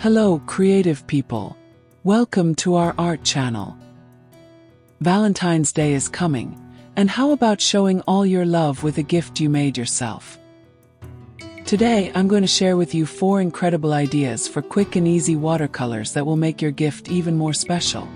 Hello, creative people. Welcome to our art channel. Valentine's Day is coming, and how about showing all your love with a gift you made yourself? Today, I'm going to share with you 4 incredible ideas for quick and easy watercolors that will make your gift even more special.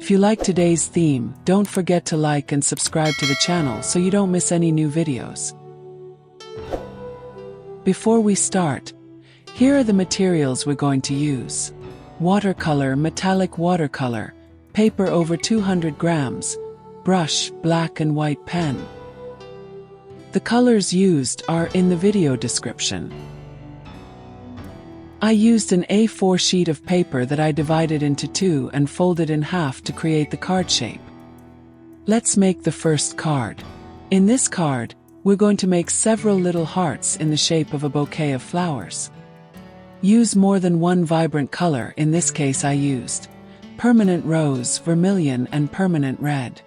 If you like today's theme, don't forget to like and subscribe to the channel so you don't miss any new videos. Before we start, here are the materials we're going to use. Watercolor, metallic watercolor, paper over 200 grams, brush, black and white pen. The colors used are in the video description. I used an A4 sheet of paper that I divided into 2 and folded in half to create the card shape. Let's make the first card. In this card, we're going to make several little hearts in the shape of a bouquet of flowers. Use more than one vibrant color. In this case I used permanent rose, vermilion and permanent red.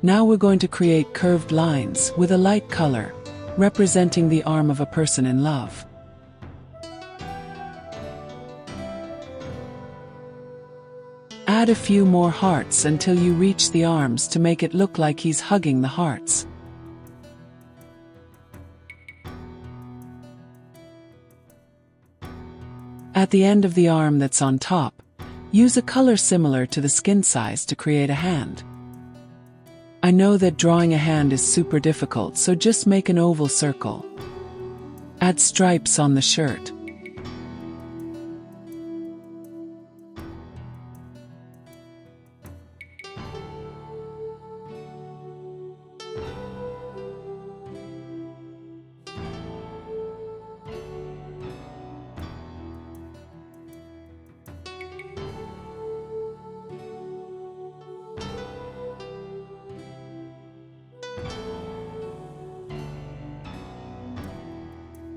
Now we're going to create curved lines with a light color, representing the arm of a person in love. Add a few more hearts until you reach the arms to make it look like he's hugging the hearts. At the end of the arm that's on top, use a color similar to the skin size to create a hand. I know that drawing a hand is super difficult, so just make an oval circle. Add stripes on the shirt.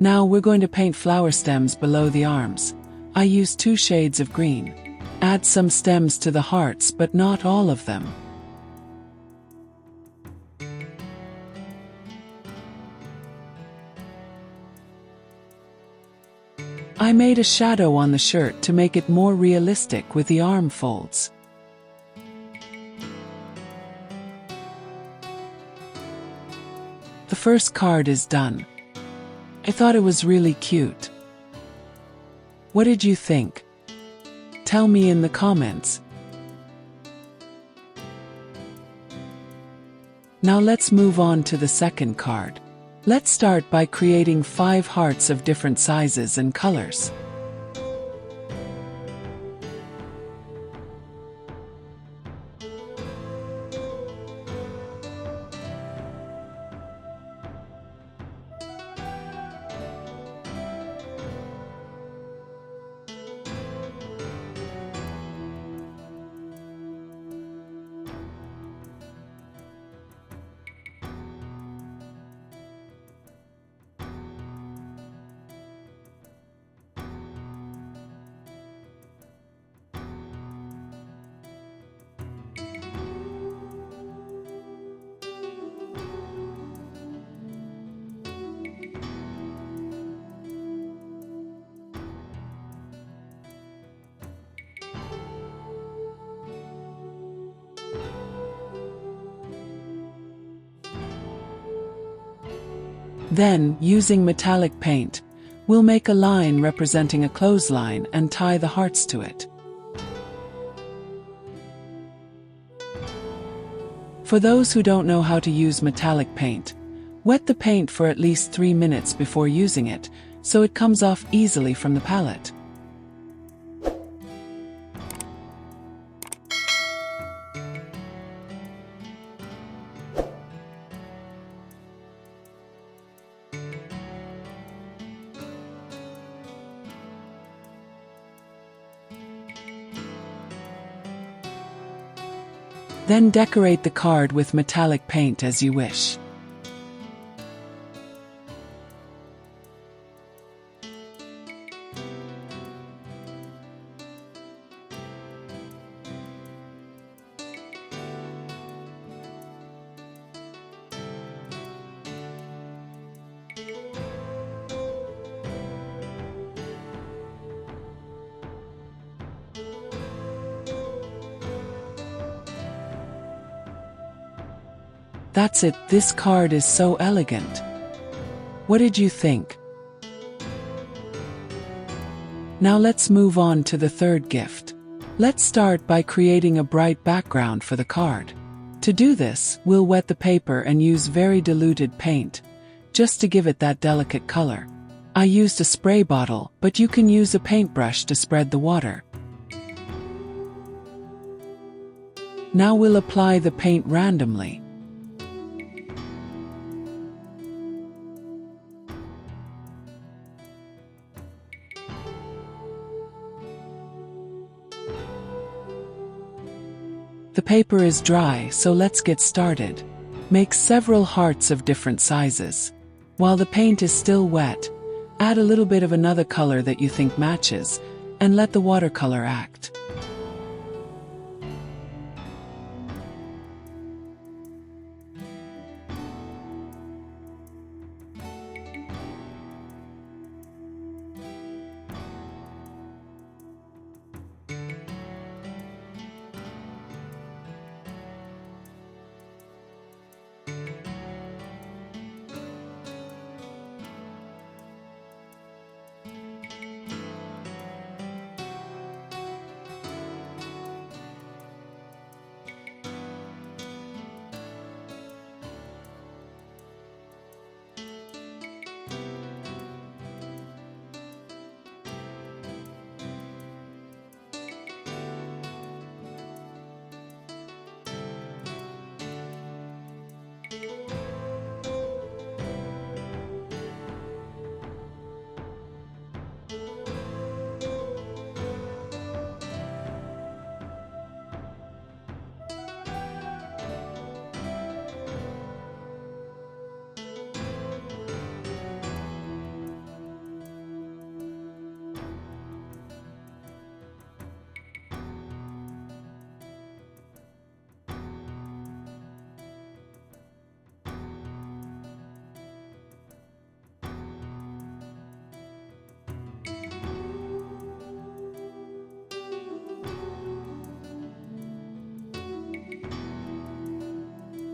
Now we're going to paint flower stems below the arms. I used 2 shades of green. Add some stems to the hearts, but not all of them. I made a shadow on the shirt to make it more realistic with the arm folds. The first card is done. I thought it was really cute. What did you think? Tell me in the comments. Now let's move on to the second card. Let's start by creating 5 hearts of different sizes and colors. Then, using metallic paint, we'll make a line representing a clothesline and tie the hearts to it. For those who don't know how to use metallic paint, wet the paint for at least 3 minutes before using it, so it comes off easily from the palette. Then decorate the card with metallic paint as you wish. That's it, this card is so elegant. What did you think? Now let's move on to the third gift. Let's start by creating a bright background for the card. To do this, we'll wet the paper and use very diluted paint, just to give it that delicate color. I used a spray bottle, but you can use a paintbrush to spread the water. Now we'll apply the paint randomly. The paper is dry, so let's get started. Make several hearts of different sizes. While the paint is still wet, add a little bit of another color that you think matches, and let the watercolor act.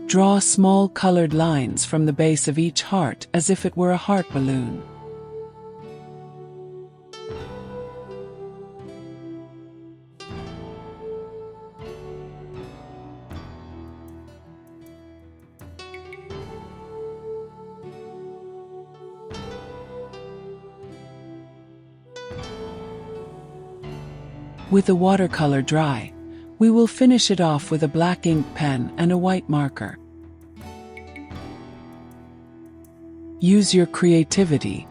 Draw small colored lines from the base of each heart as if it were a heart balloon. With the watercolor dry, we will finish it off with a black ink pen and a white marker. Use your creativity.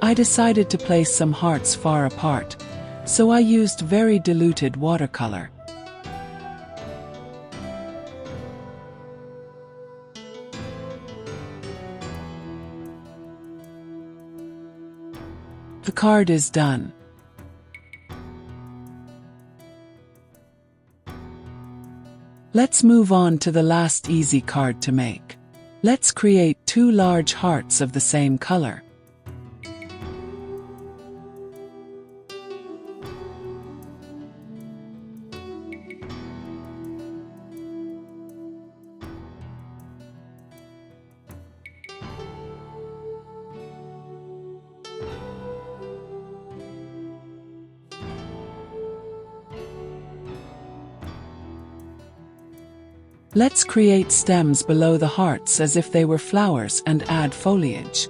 I decided to place some hearts far apart, so I used very diluted watercolor. The card is done. Let's move on to the last easy card to make. Let's create 2 large hearts of the same color. Let's create stems below the hearts as if they were flowers and add foliage.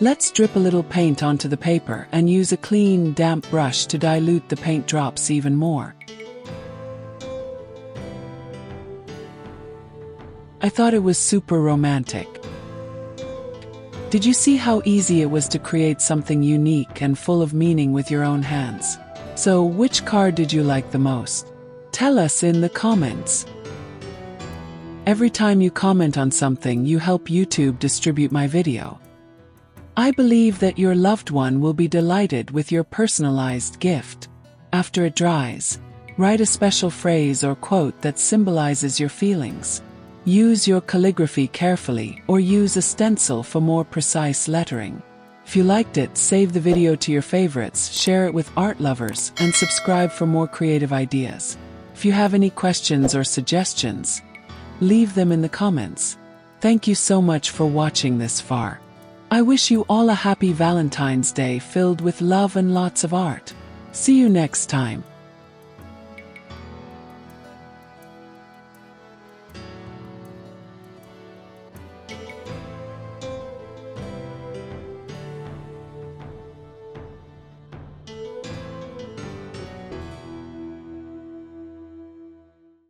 Let's drip a little paint onto the paper and use a clean, damp brush to dilute the paint drops even more. I thought it was super romantic. Did you see how easy it was to create something unique and full of meaning with your own hands? So, which card did you like the most? Tell us in the comments. Every time you comment on something, you help YouTube distribute my video. I believe that your loved one will be delighted with your personalized gift. After it dries, write a special phrase or quote that symbolizes your feelings. Use your calligraphy carefully or use a stencil for more precise lettering. If you liked it, save the video to your favorites, share it with art lovers, and subscribe for more creative ideas. If you have any questions or suggestions, leave them in the comments. Thank you so much for watching this far. I wish you all a happy Valentine's Day filled with love and lots of art. See you next time.